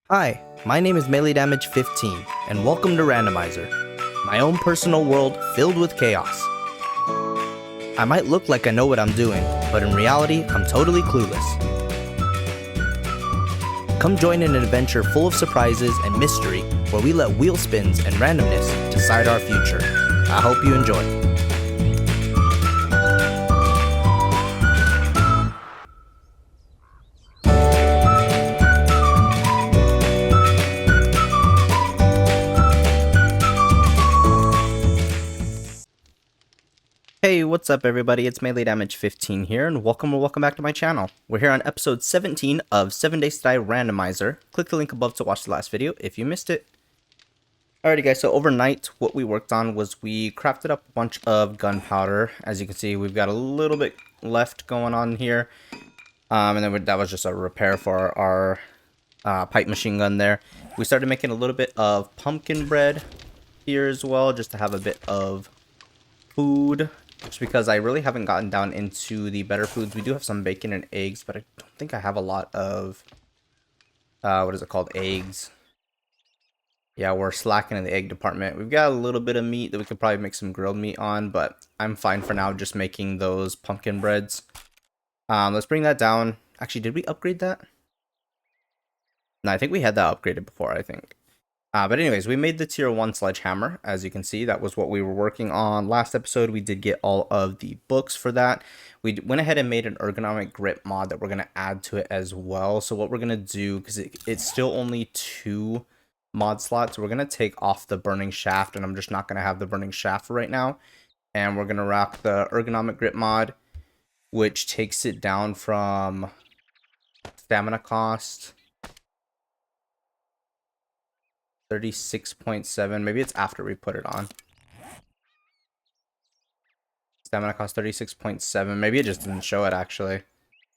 Hi, my name is Melee Damage 15, and welcome to Randomizer, my own personal world filled with chaos. I might look like I know what I'm doing, but in reality, I'm totally clueless. Come join in an adventure full of surprises and mystery, where we let wheel spins and randomness decide our future. I hope you enjoy. Hey, what's up everybody, it's Melee Damage 15 here, and welcome back to my channel. We're here on episode 17 of 7 Days to Die Randomizer. Click the link above to watch the last video if you missed it. Alrighty guys, so overnight what we worked on was we crafted up a bunch of gunpowder. As you can see, we've got a little bit left going on here. And then that was just a repair for our pipe machine gun there. We started making a little bit of pumpkin bread here as well, just to have a bit of food. Just because I really haven't gotten down into the better foods. We do have some bacon and eggs, but I don't think I have a lot of, what is it called, eggs. Yeah, we're slacking in the egg department. We've got a little bit of meat that we could probably make some grilled meat on, but I'm fine for now just making those pumpkin breads. Let's bring that down. Actually, did we upgrade that? No, I think we had that upgraded before, I think. But anyways, we made the tier 1 sledgehammer. As you can see, that was what we were working on last episode. We did get all of the books for that. We went ahead and made an ergonomic grip mod that we're going to add to it as well. So what we're going to do, because it's still only 2 mod slots, we're going to take off the burning shaft, and I'm just not going to have the burning shaft right now. And we're going to rock the ergonomic grip mod, which takes it down from stamina cost 36.7. Maybe it's after we put it on. Stamina cost 36.7. Maybe it just didn't show it actually.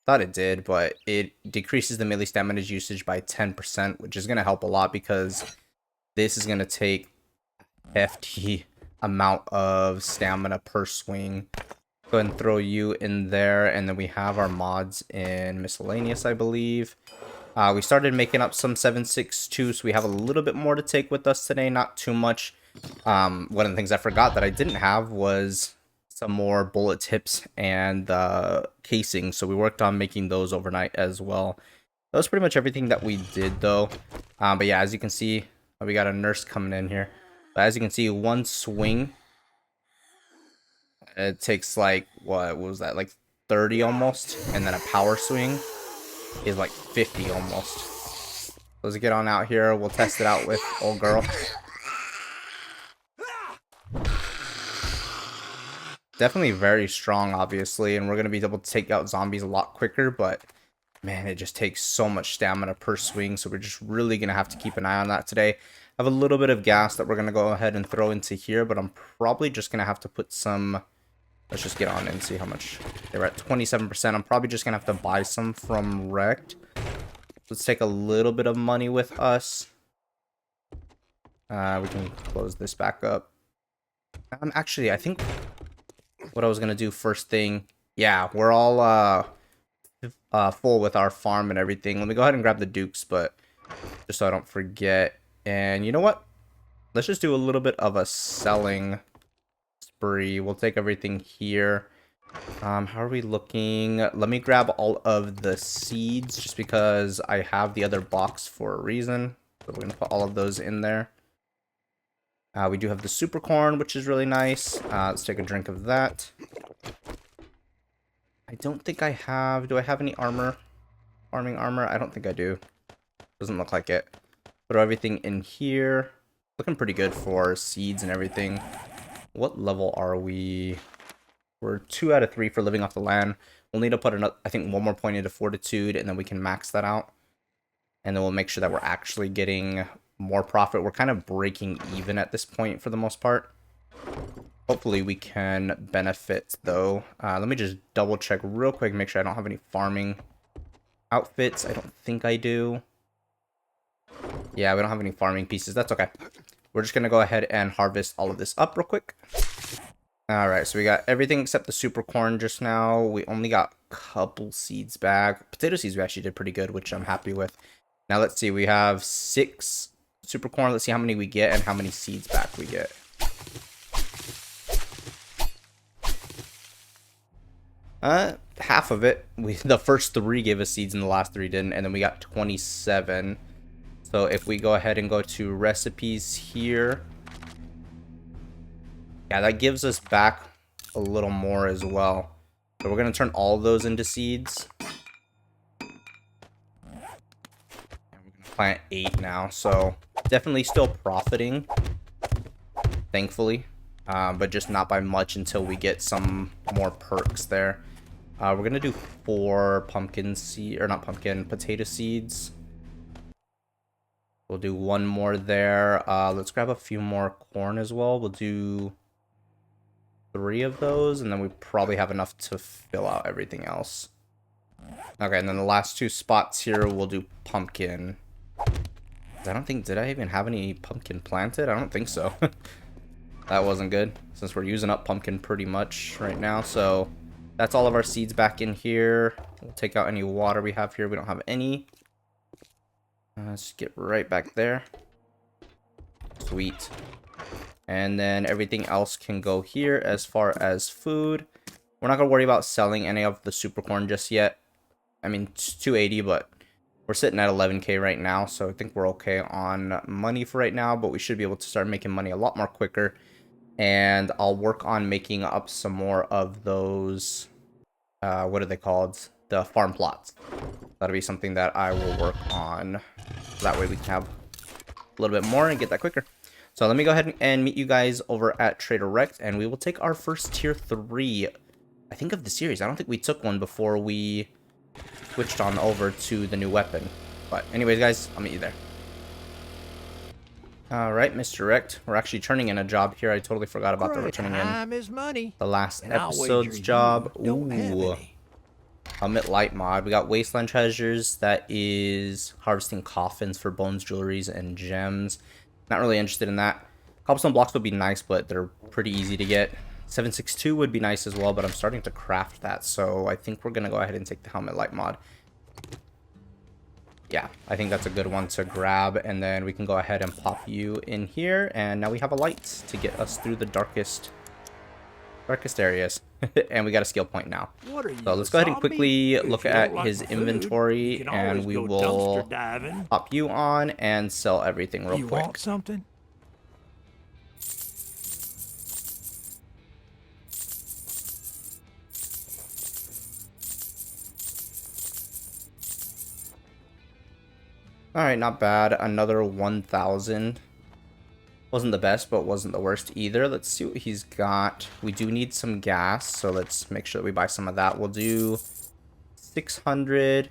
Thought it did, but it decreases the melee stamina usage by 10%, which is going to help a lot because this is going to take a hefty amount of stamina per swing. Go ahead and throw you in there, and then we have our mods in miscellaneous, I believe. We started making up some 7.62, so we have a little bit more to take with us today, not too much. One of the things I forgot that I didn't have was some more bullet tips and casing, so we worked on making those overnight as well. That was pretty much everything that we did though. But yeah, as you can see, we got a nurse coming in here. But as you can see, one swing, it takes like, what was that, like 30 almost, and then a power swing is like 50 almost. Let's get on out here. We'll test it out with old girl. Definitely very strong, obviously, and we're going to be able to take out zombies a lot quicker, but man, it just takes so much stamina per swing, so we're just really going to have to keep an eye on that today. I have a little bit of gas that we're going to go ahead and throw into here, but I'm probably just going to have to put some... Let's just get on and see how much. They're at 27%. I'm probably just going to have to buy some from Rekt. Let's take a little bit of money with us. We can close this back up. Actually, I think what I was going to do first thing... Yeah, we're all full with our farm and everything. Let me go ahead and grab the dukes, but just so I don't forget. And you know what? Let's just do a little bit of a selling spree. We'll take everything here. How are we looking? Let me grab all of the seeds just because I have the other box for a reason. So we're gonna put all of those in there. We do have the super corn, which is really nice. Let's take a drink of that. I don't think I have... Do I have any armor? Farming armor? I don't think I do. Doesn't look like it. Throw everything in here. Looking pretty good for seeds and everything. What level are we? We're 2 out of 3 for living off the land. We'll need to put another, I think, one more point into fortitude, and then we can max that out. And then we'll make sure that we're actually getting more profit. We're kind of breaking even at this point for the most part. Hopefully we can benefit though. Let me just double check real quick, make sure I don't have any farming outfits. I don't think I do. Yeah, we don't have any farming pieces. That's okay. We're just going to go ahead and harvest all of this up real quick. Alright, so we got everything except the super corn just now. We only got a couple seeds back. Potato seeds we actually did pretty good, which I'm happy with. Now let's see, we have 6 super corn. Let's see how many we get and how many seeds back we get. Half of it. The first 3 gave us seeds and the last 3 didn't, and then we got 27. So if we go ahead and go to recipes here, yeah, that gives us back a little more as well. So we're gonna turn all of those into seeds. Plant 8 now, so definitely still profiting, thankfully, but just not by much until we get some more perks there. We're gonna do 4 pumpkin seed, or not pumpkin, potato seeds. We'll do 1 more there. Let's grab a few more corn as well. We'll do 3 of those, and then we probably have enough to fill out everything else. Okay, and then the last 2 spots here we'll do pumpkin. I don't think, did I even have any pumpkin planted? I don't think so. That wasn't good, since we're using up pumpkin pretty much right now. So that's all of our seeds back in here. We'll take out any water we have here. We don't have any. Let's get right back there. Sweet. And then everything else can go here as far as food. We're not going to worry about selling any of the super corn just yet. I mean, it's 280, but we're sitting at 11k right now, so I think we're okay on money for right now, but we should be able to start making money a lot more quicker. And I'll work on making up some more of those, what are they called? The farm plots. That'll be something that I will work on. That way we can have a little bit more and get that quicker. So let me go ahead and meet you guys over at Trader Rekt, and we will take our first tier 3, I think, of the series. I don't think we took one before we switched on over to the new weapon. But anyways, guys, I'll meet you there. Alright, Mr. Rekt. We're actually turning in a job here. I totally forgot about the returning in the last episode's job. Ooh. Helmet light mod. We got wasteland treasures. That is harvesting coffins for bones, jewelries, and gems. Not really interested in that. Cobblestone blocks would be nice, but they're pretty easy to get. 762 would be nice as well, but I'm starting to craft that, so I think we're gonna go ahead and take the helmet light mod. Yeah, I think that's a good one to grab, and then we can go ahead and pop you in here, and now we have a light to get us through the darkest areas. And we got a skill point now. So let's go ahead and quickly look at his inventory, and we will pop you on and sell everything real quick. Want something? Alright, not bad. Another 1,000. Wasn't the best, but wasn't the worst either. Let's see what he's got. We do need some gas, so let's make sure that we buy some of that. We'll do 600.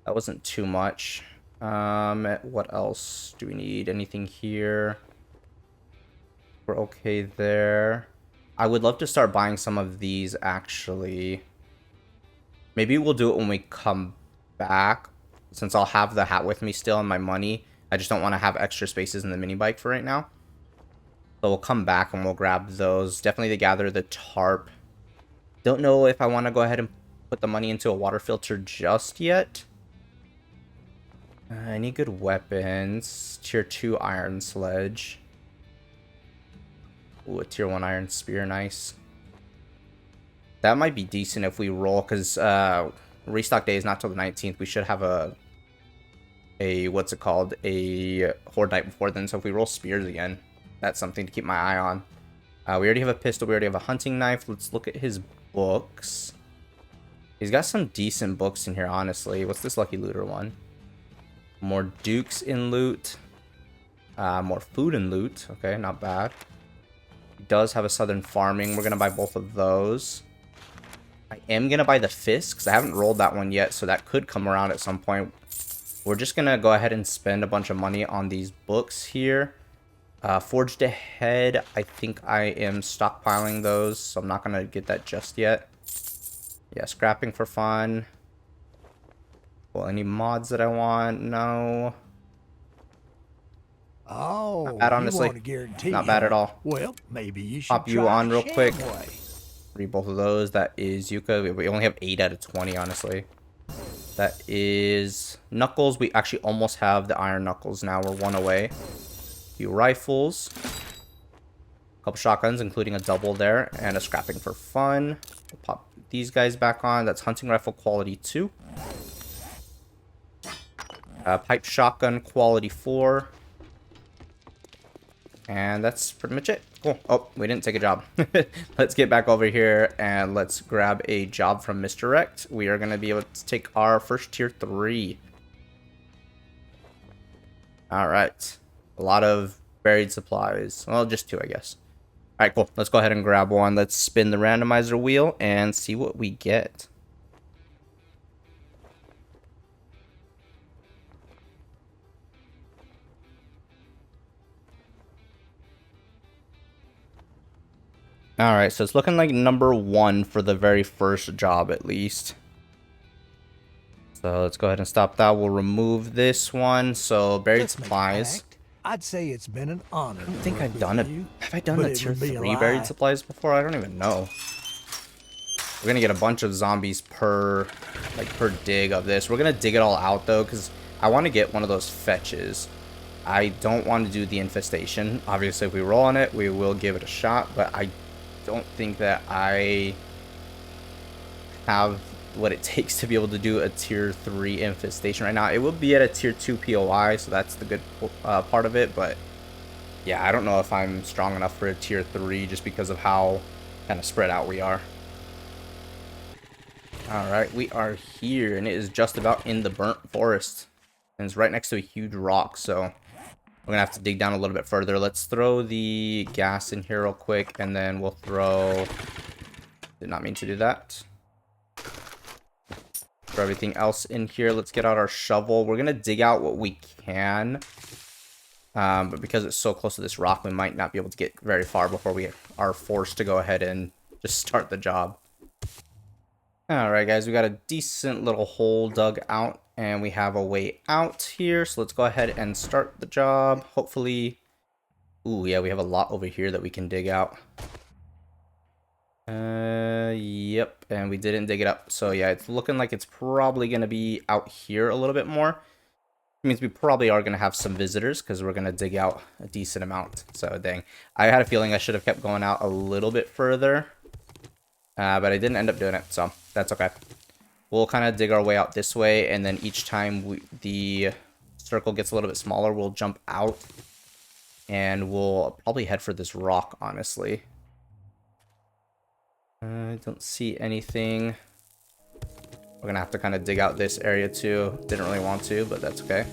That wasn't too much. What else do we need? Anything here? We're okay there. I would love to start buying some of these, actually. Maybe we'll do it when we come back, since I'll have the hat with me still and my money. I just don't want to have extra spaces in the mini bike for right now. So we'll come back and we'll grab those. Definitely to gather the tarp. Don't know if I want to go ahead and put the money into a water filter just yet. I need good weapons. Tier 2 iron sledge. Ooh, a tier 1 iron spear, nice. That might be decent if we roll, because restock day is not till the 19th. We should have a what's it called, a horde night before then, so if we roll spears again, that's something to keep my eye on. We already have a pistol, we already have a hunting knife. Let's look at his books. He's got some decent books in here, honestly. What's this lucky looter one? More dukes in loot, more food in loot. Okay, not bad. He does have a southern farming. We're gonna buy both of those. I am gonna buy the fist because I haven't rolled that one yet, so that could come around at some point. We're just going to go ahead and spend a bunch of money on these books here. Forged Ahead, I think I am stockpiling those, so I'm not going to get that just yet. Yeah, scrapping for fun. Well, any mods that I want? No. Oh, not bad, honestly. Not bad at all. Well, maybe you should pop you on real quick. Way. Read both of those. That is Yuka. We only have 8 out of 20, honestly. That is Knuckles. We actually almost have the Iron Knuckles now. We're one away. A few rifles. A couple shotguns, including a double there. And a scrapping for fun. We'll pop these guys back on. That's hunting rifle quality 2. Pipe shotgun quality 4. And that's pretty much it. Cool. Oh, we didn't take a job. Let's get back over here and let's grab a job from Mr. Rekt. We are going to be able to take our first tier 3. Alright. A lot of buried supplies. Well, just 2, I guess. Alright, cool. Let's go ahead and grab one. Let's spin the randomizer wheel and see what we get. Alright, so it's looking like number 1 for the very first job, at least. So let's go ahead and stop that. We'll remove this one. So buried supplies. I'd say it's been an honor. I don't think I've done it. Have I done the tier 3 buried supplies before? I don't even know. We're gonna get a bunch of zombies per dig of this. We're gonna dig it all out though, because I want to get one of those fetches. I don't want to do the infestation. Obviously, if we roll on it, we will give it a shot, but I don't think that I have what it takes to be able to do a tier 3 infestation right now. It will be at a tier 2 POI, so that's the good part of it, but yeah, I don't know if I'm strong enough for a tier 3 just because of how kind of spread out we are. Alright, we are here, and it is just about in the burnt forest, and it's right next to a huge rock, so we're gonna have to dig down a little bit further. Let's throw the gas in here real quick, and then we'll throw... Did not mean to do that. Throw everything else in here. Let's get out our shovel. We're gonna dig out what we can. But because it's so close to this rock, we might not be able to get very far before we are forced to go ahead and just start the job. Alright guys, we got a decent little hole dug out. And we have a way out here, so let's go ahead and start the job. Hopefully... Ooh, yeah, we have a lot over here that we can dig out. Yep, and we didn't dig it up. So yeah, it's looking like it's probably going to be out here a little bit more. It means we probably are going to have some visitors, because we're going to dig out a decent amount. So dang, I had a feeling I should have kept going out a little bit further. But I didn't end up doing it, so that's okay. We'll kind of dig our way out this way, and then each time the circle gets a little bit smaller, we'll jump out, and we'll probably head for this rock, honestly. I don't see anything. We're going to have to kind of dig out this area too. Didn't really want to, but that's okay.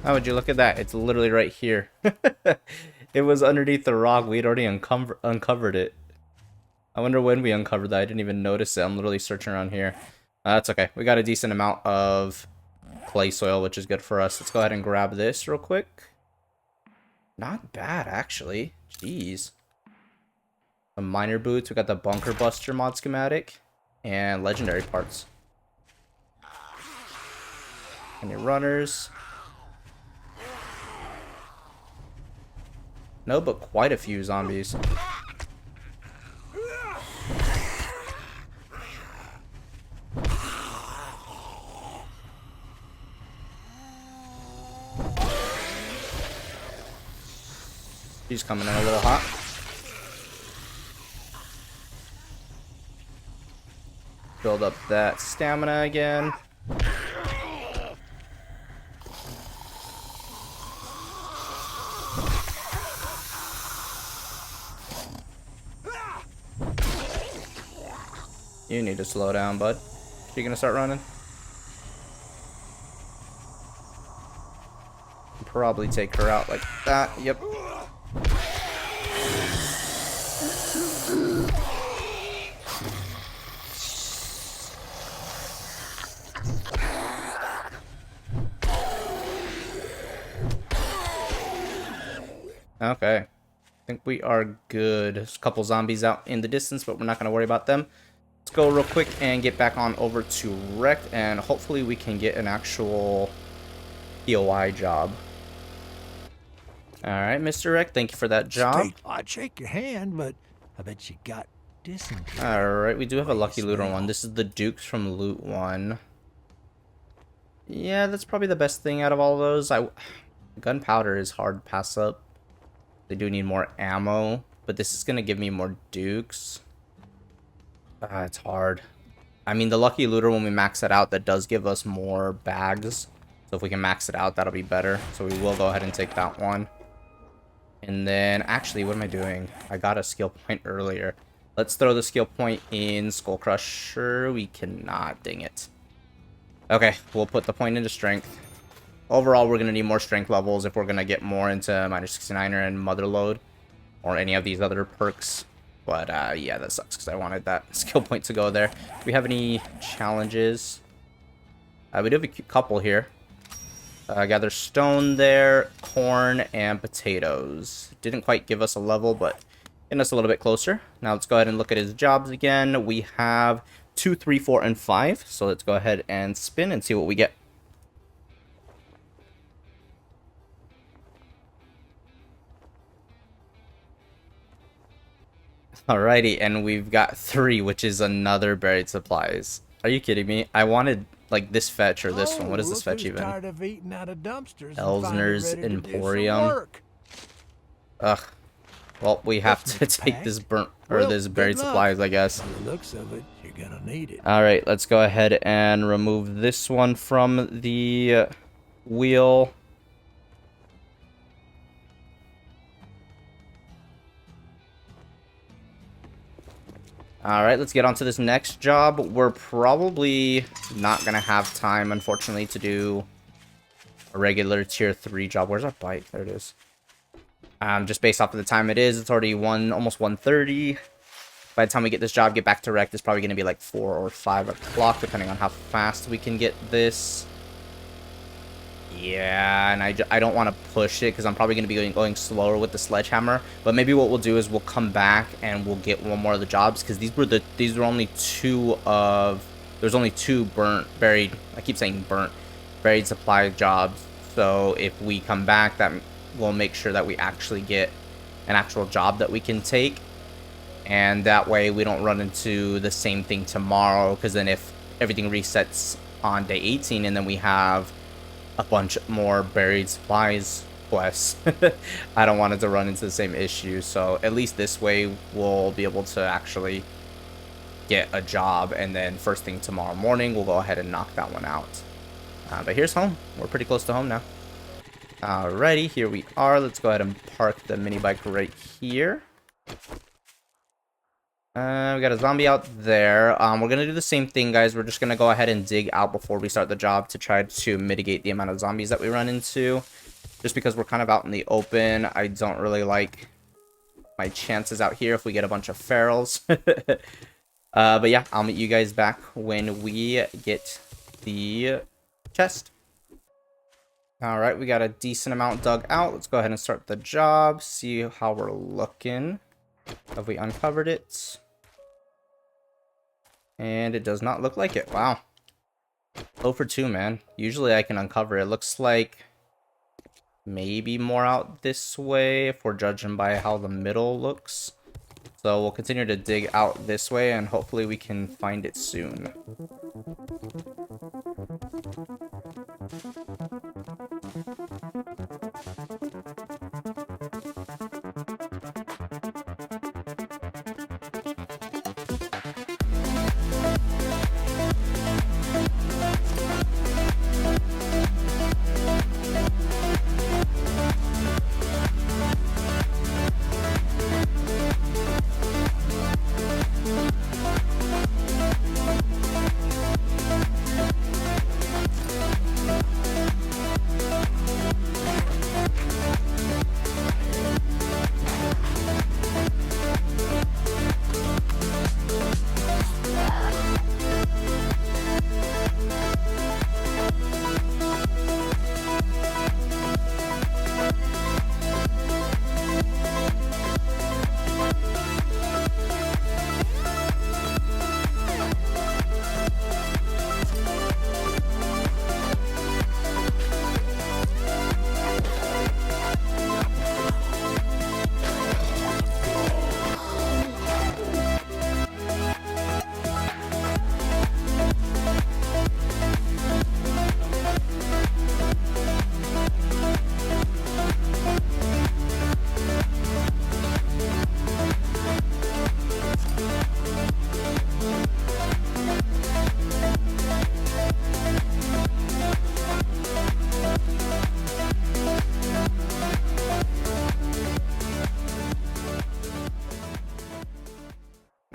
Oh, would you look at that? It's literally right here. It was underneath the rock. We'd already uncovered it. I wonder when we uncovered that. I didn't even notice it. I'm literally searching around here. That's okay. We got a decent amount of clay soil, which is good for us. Let's go ahead and grab this real quick. Not bad, actually. Jeez. Some miner boots. We got the bunker buster mod schematic. And legendary parts. Any runners? No, but quite a few zombies. She's coming in a little hot. Build up that stamina again. You need to slow down, bud. She gonna start running? Probably take her out like that. Yep. Okay. I think we are good. There's a couple zombies out in the distance, but we're not going to worry about them. Let's go real quick and get back on over to Rekt, and hopefully we can get an actual POI job. Alright, Mr. Rekt, thank you for that job. I'd shake your hand, but I bet you got dysentery. Alright, we do have a lucky looter one. This is the Dukes from Loot 1. Yeah, that's probably the best thing out of all of those. Gunpowder is hard to pass up. They do need more ammo, but this is going to give me more Dukes. It's hard. I mean, the lucky looter, when we max it out, that does give us more bags. So if we can max it out, that'll be better. So we will go ahead and take that one. And then, actually, what am I doing? I got a skill point earlier. Let's throw the skill point in Skull Crusher. We cannot, dang it. Okay, we'll put the point into strength. Overall, we're going to need more strength levels if we're going to get more into Miner 69er and Motherload. Or any of these other perks. But, yeah, that sucks because I wanted that skill point to go there. Do we have any challenges? We do have a couple here. Gather stone there, corn, and potatoes. Didn't quite give us a level, but getting us a little bit closer. Now let's go ahead and look at his jobs again. We have 2, 3, 4, and 5. So let's go ahead and spin and see what we get. Alrighty, and we've got 3, which is another buried supplies. Are you kidding me? I wanted like this fetch or this one. What is this fetch even? Tired of eating out of dumpsters Elsner's Emporium. Ugh. Well, we have to take this burnt or this buried supplies, I guess. The looks of it, you're gonna need it. All right, let's go ahead and remove this one from the wheel. All right, let's get on to this next job. We're probably not going to have time, unfortunately, to do a regular tier 3 job. Where's our bike? There it is. Just based off of the time it is, it's already almost 1:30. By the time we get this job, get back to Rekt, it's probably going to be like 4 or 5 o'clock, depending on how fast we can get this. Yeah, and I don't want to push it because I'm probably going to be going slower with the sledgehammer. But maybe what we'll do is we'll come back and we'll get one more of the jobs because these were only 2 of there's only 2 buried. I keep saying buried supply jobs. So if we come back, that will make sure that we actually get an actual job that we can take, and that way we don't run into the same thing tomorrow. Because then if everything resets on day 18 and then we have a bunch more buried supplies quests, I don't want it to run into the same issue. So at least this way we'll be able to actually get a job, and then first thing tomorrow morning we'll go ahead and knock that one out. But here's home. We're pretty close to home now. Alrighty, here we are. Let's go ahead and park the mini bike right here. We got a zombie out there. We're going to do the same thing, guys. We're just going to go ahead and dig out before we start the job to try to mitigate the amount of zombies that we run into. Just because we're kind of out in the open. I don't really like my chances out here if we get a bunch of ferals. But yeah, I'll meet you guys back when we get the chest. Alright, we got a decent amount dug out. Let's go ahead and start the job. See how we're looking. Have we uncovered it? And it does not look like it. Wow. 0 for 2, man. Usually I can uncover it. Looks like maybe more out this way if we're judging by how the middle looks. So we'll continue to dig out this way and hopefully we can find it soon.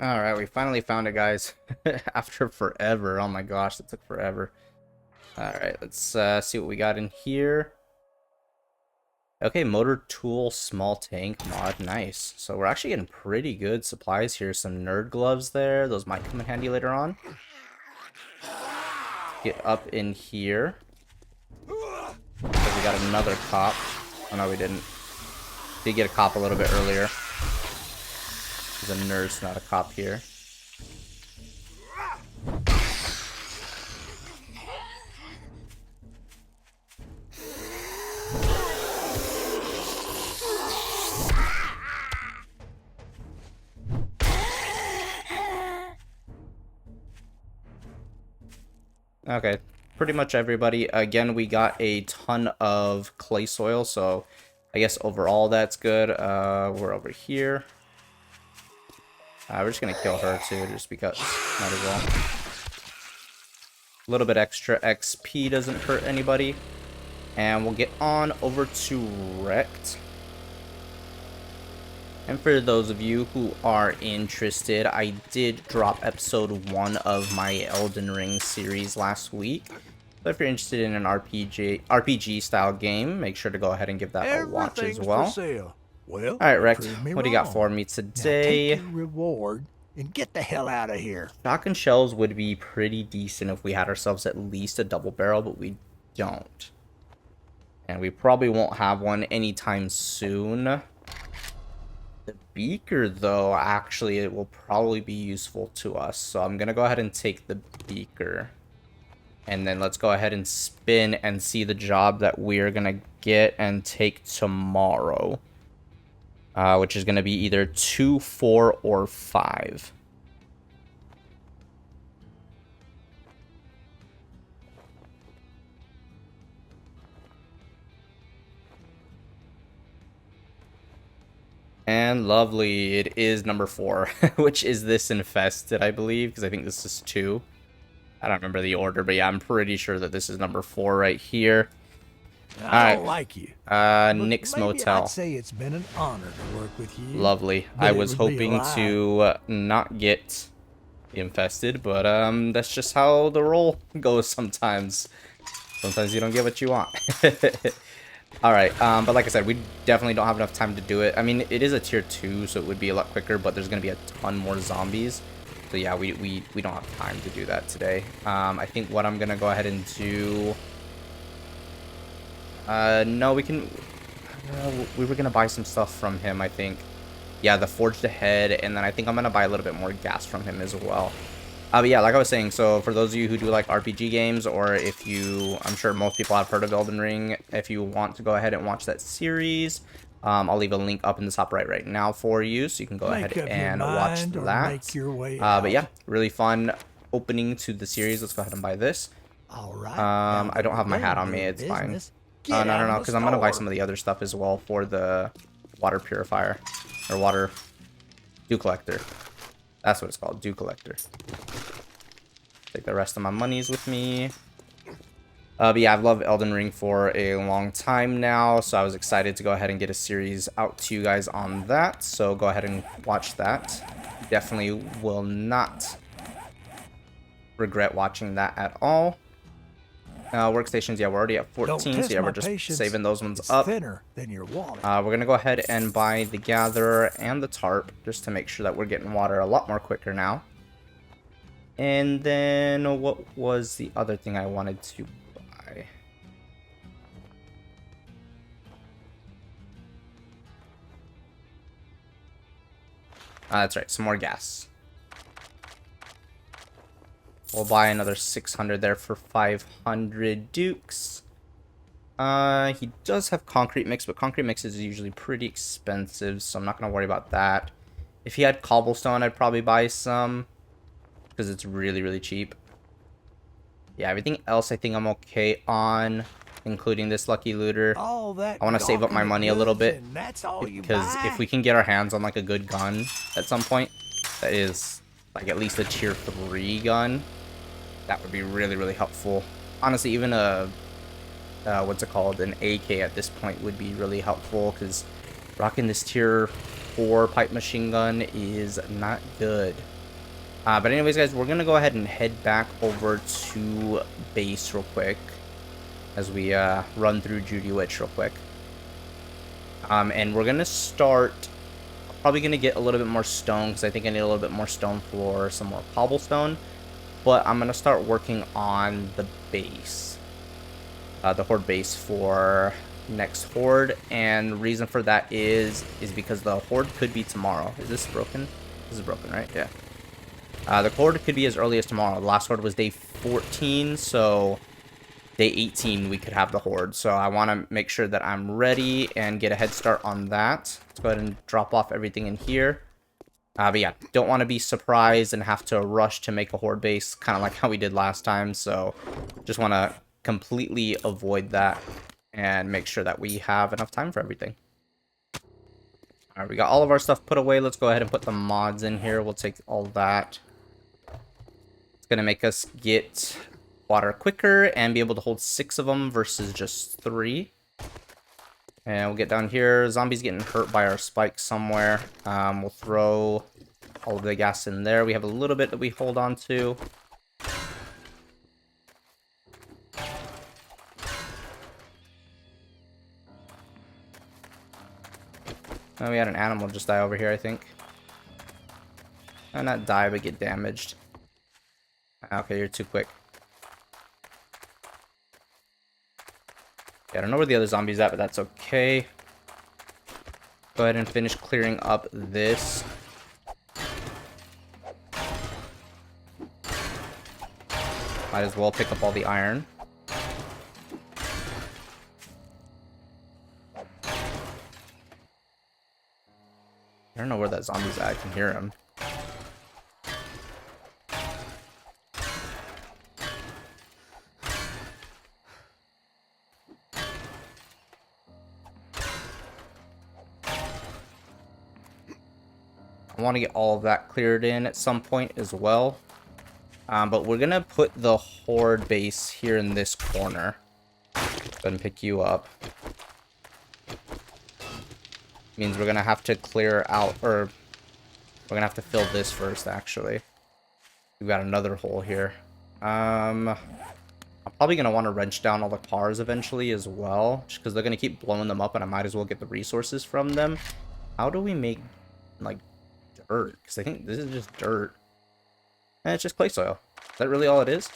Alright, we finally found it, guys. After forever. Oh my gosh, that took forever. Alright, let's see what we got in here. Okay, motor tool, small tank mod, nice. So we're actually getting pretty good supplies here. Some nerd gloves there. Those might come in handy later on. Get up in here. Because we got another cop. Oh no, we didn't. Did get a cop a little bit earlier. There's a nurse, not a cop here. Okay, pretty much everybody. Again, we got a ton of clay soil, so I guess overall that's good. We're over here. We're just gonna kill her too, just because might as well. A little bit extra XP doesn't hurt anybody. And we'll get on over to Rekt. And for those of you who are interested, I did drop episode 1 of my Elden Ring series last week. So if you're interested in an RPG style game, make sure to go ahead and give that a watch as well. For sale. Well, alright, Rekt, what do you got for me today? Now take your reward and get the hell out of here. Shotgun shells would be pretty decent if we had ourselves at least a double barrel, but we don't. And we probably won't have one anytime soon. The beaker, though, actually, it will probably be useful to us. So I'm going to go ahead and take the beaker. And then let's go ahead and spin and see the job that we're going to get and take tomorrow. Which is going to be either 2, 4, or 5. And lovely, it is number 4, which is this infested, I believe, because I think this is 2. I don't remember the order, but yeah, I'm pretty sure that this is number 4 right here. I don't like you. Nick's Maybe Motel. I'd say it's been an honor to work with you. Lovely. But I it was would be a hoping lie. to not get infested, but that's just how the roll goes sometimes. Sometimes you don't get what you want. Alright, but like I said, we definitely don't have enough time to do it. I mean, it is a tier 2, so it would be a lot quicker, but there's going to be a ton more zombies. So yeah, we don't have time to do that today. I think what I'm going to go ahead and do... no, we can... we were going to buy some stuff from him, I think. Yeah, the Forged Ahead, and then I think I'm going to buy a little bit more gas from him as well. But yeah, like I was saying, so for those of you who do like RPG games, or if you, I'm sure most people have heard of Elden Ring, if you want to go ahead and watch that series, I'll leave a link up in the top right now for you, so you can go ahead and watch that. But yeah, really fun opening to the series. Let's go ahead and buy this. All right. I don't have my hat on me, it's fine. No, because I'm going to buy some of the other stuff as well for the water purifier, or water dew collector. That's what it's called, dew collector. Take the rest of my monies with me. But yeah, I've loved Elden Ring for a long time now, so I was excited to go ahead and get a series out to you guys on that. So go ahead and watch that. Definitely will not regret watching that at all. Workstations, yeah, we're already at 14, so yeah, we're just saving those ones up. Thinner than your wallet. We're going to go ahead and buy the Gatherer and the Tarp, just to make sure that we're getting water a lot more quicker now. And then, what was the other thing I wanted to buy? That's right, some more gas. We'll buy another 600 there for 500 dukes. He does have concrete mix, but concrete mix is usually pretty expensive, so I'm not going to worry about that. If he had cobblestone, I'd probably buy some, because it's really, really cheap. Yeah, everything else I think I'm okay on, including this lucky looter. I want to save up my money a little bit, because if we can get our hands on like a good gun at some point, that is like at least a tier 3 gun, that would be really, really helpful. Honestly, even a what's it called, an AK at this point would be really helpful, because rocking this tier 4 pipe machine gun is not good. But anyways, guys, we're going to go ahead and head back over to base real quick as we run through Judy Witch real quick. And we're going to start, probably going to get a little bit more stone because I think I need a little bit more stone for some more cobblestone. But I'm going to start working on the base, the Horde base for next Horde. And reason for that is because the Horde could be tomorrow. Is this broken? This is broken, right? Yeah. The Horde could be as early as tomorrow. The last Horde was day 14, so day 18 we could have the Horde. So I want to make sure that I'm ready and get a head start on that. Let's go ahead and drop off everything in here. But yeah, don't want to be surprised and have to rush to make a Horde base, kind of like how we did last time. So just want to completely avoid that and make sure that we have enough time for everything. All right, we got all of our stuff put away. Let's go ahead and put the mods in here. We'll take all that. Gonna make us get water quicker and be able to hold 6 of them versus just 3. And we'll get down here. Zombies getting hurt by our spike somewhere. We'll throw all of the gas in there. We have a little bit that we hold on to. Oh, we had an animal just die over here, I think. Not die, but get damaged. Okay, you're too quick. Yeah, I don't know where the other zombie's at, but that's okay. Go ahead and finish clearing up this. Might as well pick up all the iron. I don't know where that zombie's at. I can hear him. I want to get all of that cleared in at some point as well. But we're going to put the Horde base here in this corner. Go ahead and pick you up. Means we're going to have to clear out, or we're going to have to fill this first, actually. We've got another hole here. I'm probably going to want to wrench down all the cars eventually as well, just because they're going to keep blowing them up and I might as well get the resources from them. How do we make, like, dirt? Because I think this is just dirt. And it's just clay soil. Is that really all it is?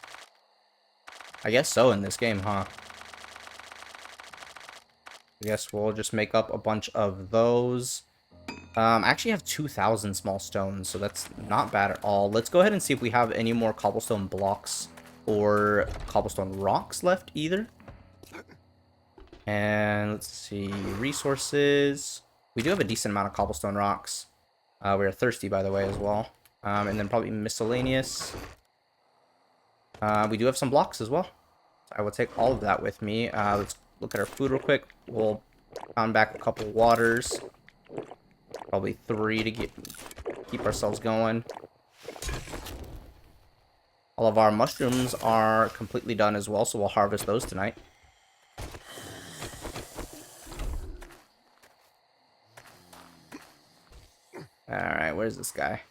I guess so in this game, huh? I guess we'll just make up a bunch of those. I actually have 2,000 small stones, so that's not bad at all. Let's go ahead and see if we have any more cobblestone blocks or cobblestone rocks left either. And let's see, resources. We do have a decent amount of cobblestone rocks. We're thirsty, by the way, as well. And then probably miscellaneous. We do have some blocks as well. So I will take all of that with me. Let's look at our food real quick. We'll pound back a couple waters. Probably 3 to keep ourselves going. All of our mushrooms are completely done as well, so we'll harvest those tonight. Alright, where's this guy?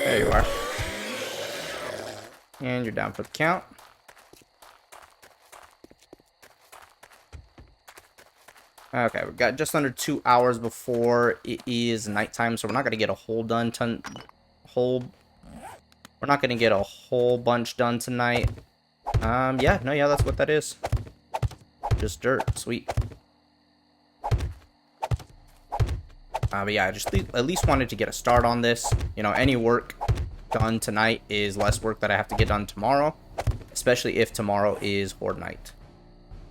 There you are. And you're down for the count. Okay, we've got just under 2 hours before it is nighttime, so we're not gonna get a whole we're not gonna get a whole bunch done tonight. Yeah, that's what that is. Just dirt, sweet. But yeah, I just at least wanted to get a start on this. You know, any work done tonight is less work that I have to get done tomorrow, especially if tomorrow is Horde night.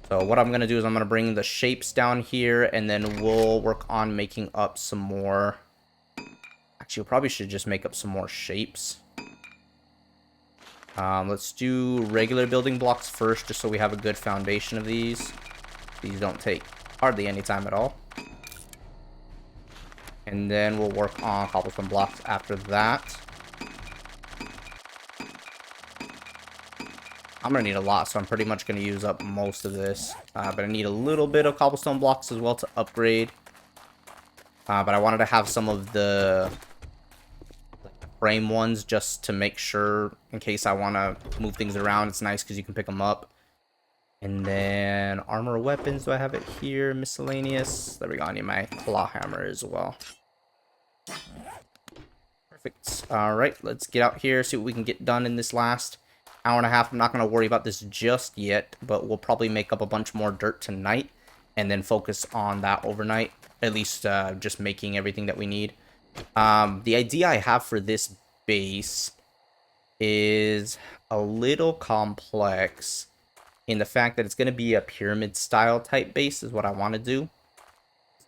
So what I'm going to do is I'm going to bring the shapes down here, and then we'll work on making up some more. Actually, we probably should just make up some more shapes. Let's do regular building blocks first, just so we have a good foundation of these. These don't take hardly any time at all. And then we'll work on cobblestone blocks after that. I'm going to need a lot, so I'm pretty much going to use up most of this. But I need a little bit of cobblestone blocks as well to upgrade. But I wanted to have some of the frame ones just to make sure in case I want to move things around. It's nice because you can pick them up. And then armor weapons, do I have it here? Miscellaneous. There we go. I need my claw hammer as well. Perfect. Alright, let's get out here, see what we can get done in this last hour and a half. I'm not going to worry about this just yet, but we'll probably make up a bunch more dirt tonight and then focus on that overnight. At least just making everything that we need. The idea I have for this base is a little complex in the fact that it's going to be a pyramid style type base is what I want to do.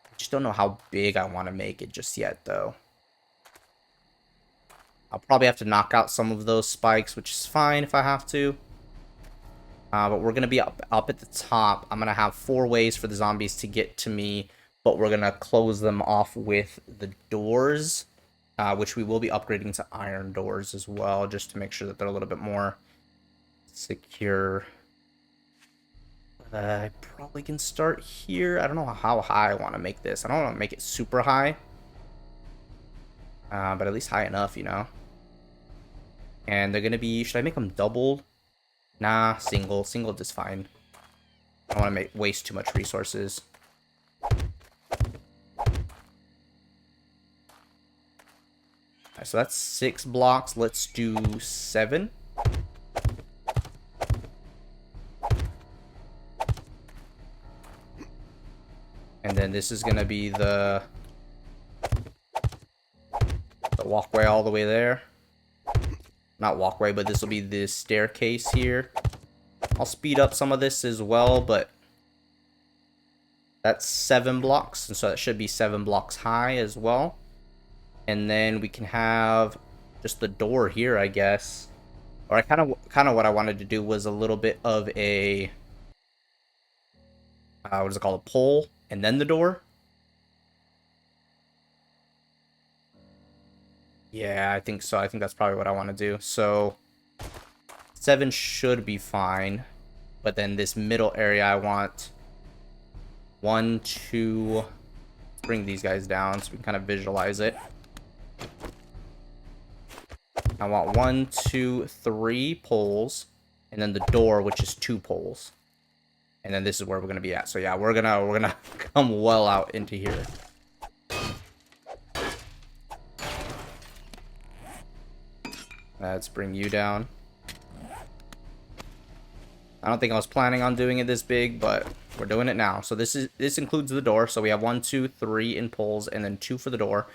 I just don't know how big I want to make it just yet though. I'll probably have to knock out some of those spikes, which is fine if I have to. But we're going to be up at the top. I'm going to have 4 ways for the zombies to get to me, but we're going to close them off with the doors, which we will be upgrading to iron doors as well, just to make sure that they're a little bit more secure. I probably can start here. I don't know how high I want to make this. I don't want to make it super high, but at least high enough, you know. And they're going to be, should I make them doubled? Nah, single. Single is fine. I don't want to waste too much resources. Alright, so that's 6 blocks. Let's do 7. And then this is going to be the walkway all the way there. Not walkway, but this will be the staircase here. I'll speed up some of this as well, but that's 7 blocks. And so that should be 7 blocks high as well. And then we can have just the door here, I guess. Or I kind of what I wanted to do was a little bit of a what is it called? A pole and then the door. Yeah, I think so. I think that's probably what I want to do. So 7 should be fine. But then this middle area, I want 1, 2. Bring these guys down so we can kind of visualize it. I want 1, 2, 3 poles, and then the door, which is 2 poles. And then this is where we're gonna be at. So yeah, we're gonna come well out into here. Let's bring you down. I don't think I was planning on doing it this big, but we're doing it now. So this includes the door. So we have 1, 2, 3 in poles, and then 2 for the door.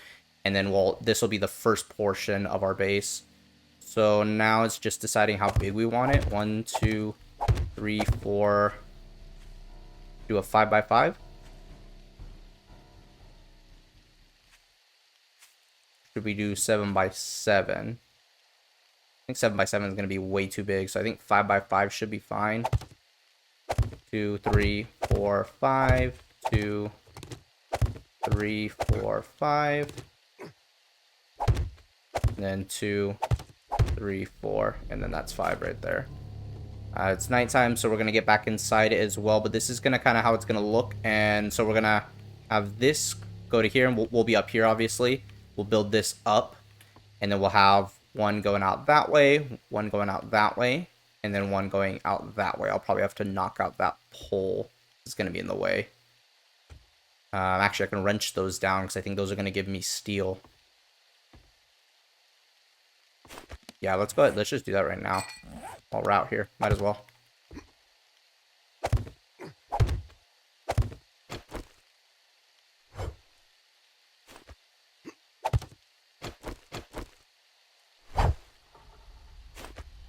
And then this will be the first portion of our base. So now it's just deciding how big we want it. 1, 2, 3, 4. Do a 5x5. Should we do 7x7? I think 7x7 is going to be way too big, so I think 5x5 should be fine. 2, 3, 4, 5. 2, 3, 4, 5. And then 2, 3, 4, and then that's 5 right there. It's nighttime, so we're going to get back inside it as well, but this is going to kind of how it's going to look. And so we're going to have this go to here, and we'll be up here, obviously. We'll build this up, and then we'll have 1 going out that way, 1 going out that way, and then 1 going out that way. I'll probably have to knock out that pole. It's going to be in the way. Actually, I can wrench those down because I think those are going to give me steel. Yeah, let's go ahead. Let's just do that right now. While we're out here. Might as well.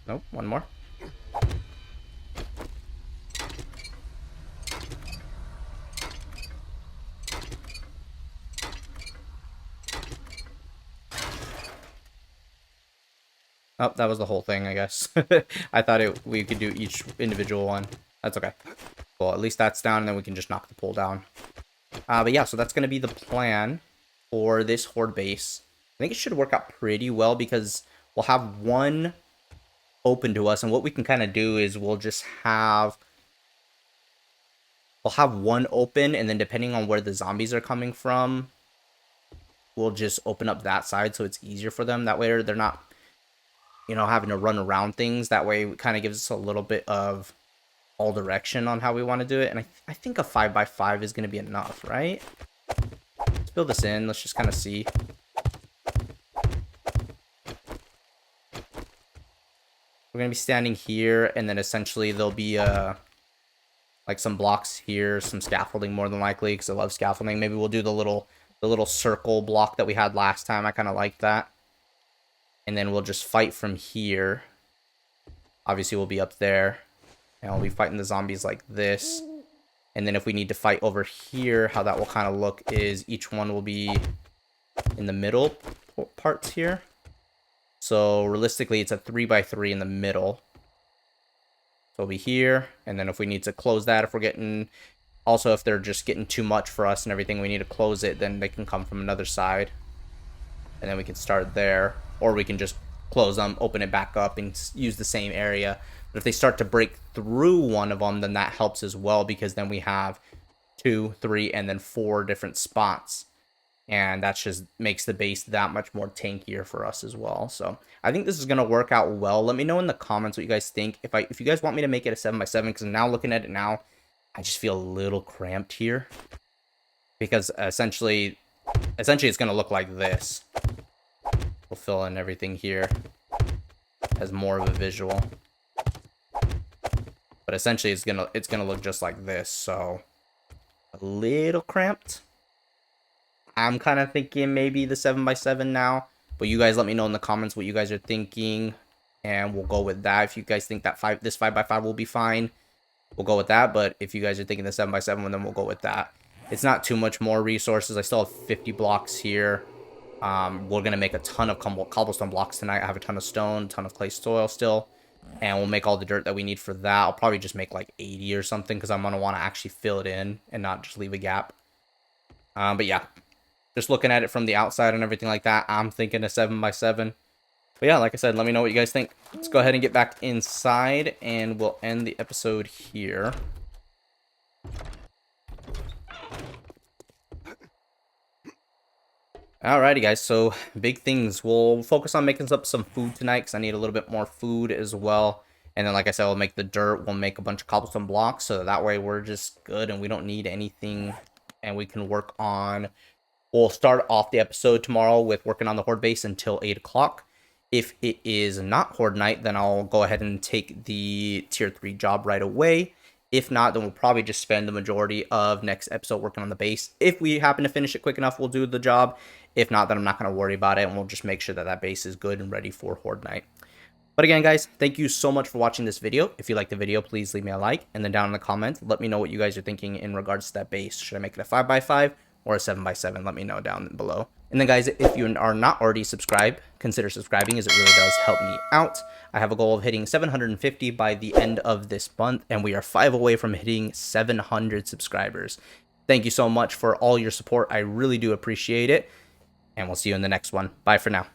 Nope, 1 more. Oh, that was the whole thing, I guess. I thought we could do each individual one. That's okay. Well, at least that's down, and then we can just knock the pole down. But yeah, so that's going to be the plan for this Horde base. I think it should work out pretty well because we'll have 1 open to us. And what we can kind of do is we'll have one open, and then depending on where the zombies are coming from, we'll just open up that side so it's easier for them. That way they're not, having to run around things. That way it kind of gives us a little bit of all direction on how we want to do it. And I think a 5x5 is going to be enough, right? Let's build this in. Let's just kind of see. We're going to be standing here, and then essentially there'll be like some blocks here, some scaffolding more than likely, because I love scaffolding. Maybe we'll do the little circle block that we had last time. I kind of like that. And then we'll just fight from here. Obviously we'll be up there, and we'll be fighting the zombies like this. And then if we need to fight over here, how that will kind of look is each one will be in the middle parts here. So realistically it's a 3x3 in the middle. So it'll be here, and then if we need to close that, if they're just getting too much for us and everything, we need to close it, then they can come from another side. And then we can start there, or we can just close them, open it back up, and use the same area. But if they start to break through one of them, then that helps as well, because then we have 2, 3, and then 4 different spots. And that just makes the base that much more tankier for us as well. So I think this is going to work out well. Let me know in the comments what you guys think. If you guys want me to make it a 7x7, because I'm now looking at it now, I just feel a little cramped here. Because essentially it's going to look like this. We'll fill in everything here as more of a visual. But essentially it's gonna look just like this. So a little cramped. I'm kind of thinking maybe the 7x7 now, but you guys let me know in the comments what you guys are thinking, and we'll go with that. If you guys think that this 5x5 will be fine, we'll go with that. But if you guys are thinking the 7x7, then we'll go with that. It's not too much more resources. I still have 50 blocks here. We're gonna make a ton of cobblestone blocks tonight. I have a ton of stone, a ton of clay soil still, and we'll make all the dirt that we need for that. I'll probably just make like 80 or something, because I'm gonna want to actually fill it in and not just leave a gap. But yeah. Just looking at it from the outside and everything like that, I'm thinking a 7x7. But yeah, like I said, let me know what you guys think. Let's go ahead and get back inside, and we'll end the episode here. Alrighty, guys. So, big things. We'll focus on making up some food tonight, because I need a little bit more food as well. And then, like I said, we'll make the dirt. We'll make a bunch of cobblestone blocks, so that way we're just good and we don't need anything. And we can work on... We'll start off the episode tomorrow with working on the Horde base until 8 o'clock. If it is not Horde night, then I'll go ahead and take the tier 3 job right away. If not, then we'll probably just spend the majority of next episode working on the base. If we happen to finish it quick enough, we'll do the job. If not, then I'm not going to worry about it, and we'll just make sure that that base is good and ready for Horde night. But again, guys, thank you so much for watching this video. If you liked the video, please leave me a like. And then down in the comments, let me know what you guys are thinking in regards to that base. Should I make it a 5x5? Or a 7x7, let me know down below. And then guys, if you are not already subscribed, consider subscribing, as it really does help me out. I have a goal of hitting 750 by the end of this month, and we are 5 away from hitting 700 subscribers. Thank you so much for all your support. I really do appreciate it, and we'll see you in the next one. Bye for now.